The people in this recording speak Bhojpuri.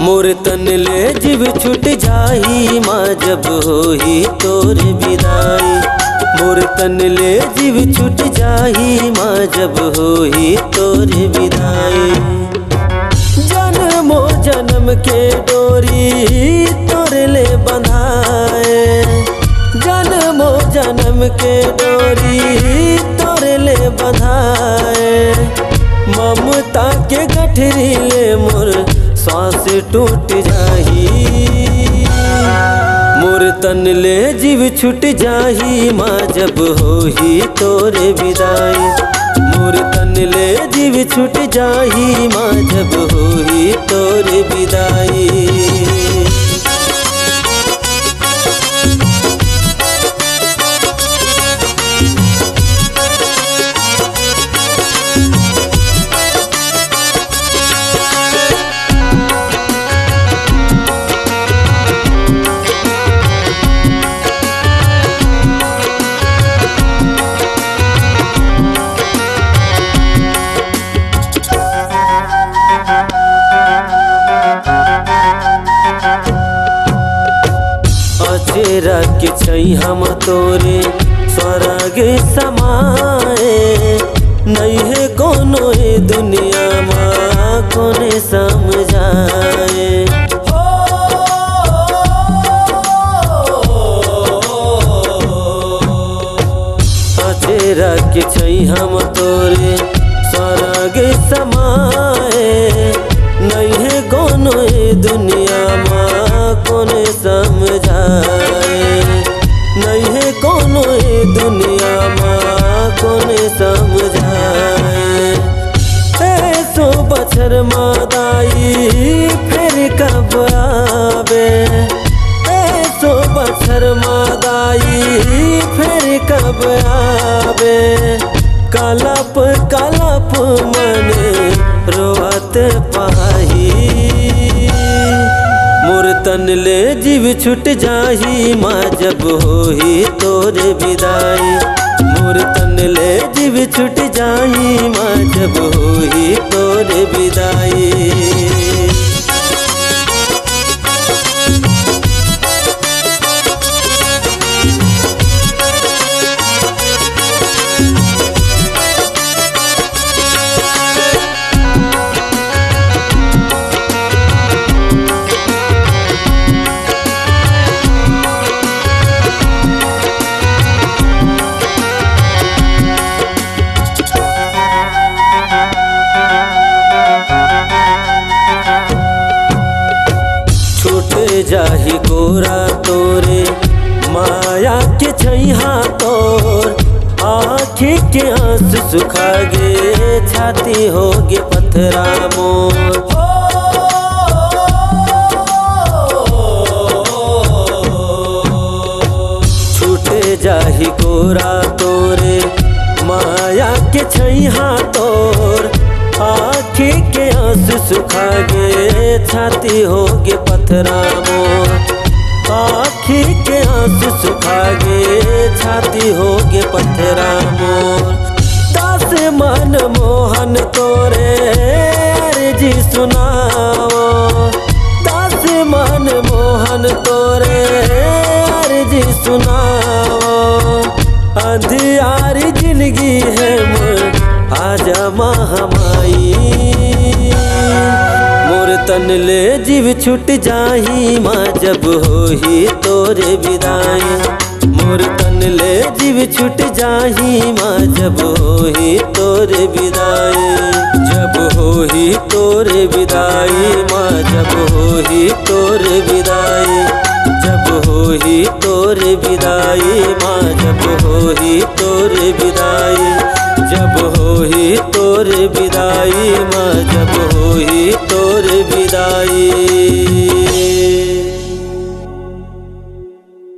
मोर तन ले जीव छूट जाही माँ जब होही तोर विदाई। मोर तन ले जीव छूट जाही माँ जब होही तोर विदाई। जन्मो जन्म के डोरी तोर ले बंधाए, जन्मो जन्म के डोरी तोर ले बंधाए। ममता के गठरी ले मोर सांस टूट जाही। मोर तन ले जीव छूट जाही माँ जब होही तोर विदाई। मोर तन ले जीव छूट जाही माँ जब होही तोर विदाई। चेहरा के छई हम तोरे स्वर्ग समाए। नहीं है कोनो ए दुनिया माँ कोने समझाए। चेहरा के छई हम तोरे स्वर्ग समाए। नहीं है कोनो ए दुनिया माँ कोने समझाए। नहीं है कोनो ए दुनिया माँ कोने समझाए। ऐसो बछर मादाई फिर कब आवे। ऐसो बछर मादाई फिर कब आवे। कलप कलप मने रोवत पाही। मोर तन ले जीव छूट जाही माँ जब होही तोर विदाई। मोर तन ले जीव छूट जाही माँ जब होही तोर विदाई। जाही गोरा तोरे माया के छैहा तोर। आँखी के आंसू सुखा गे छाती होगे पत्थरा मोर। छूटे जाही गोरा तोरे माया के छैहा तोर। आँखी के आंसू सुखा गे छाती होगे पत्थरा मोर। आँखी के आंसू सुखा गे छाती होगे पत्थरा मोर। दास मन मोहन तोरे अर्जी सुनाओ। दास मन मोहन तोरे अर्जी सुनाओ। अंधियारी जिंदगी है मोर आजा महामाई। मोर तन ले जीव छूट जाही माँ जब होही तोर विदाई। मोर तन ले जीव छूट जाही माँ जब होही तोर विदाई। जब होही तोर विदाई माँ जब होही तोर विदाई। जब होही तोर विदाई माँ जब होही तोर विदाई। जब होही तोर विदाई माँ जब होही तोर विदाई।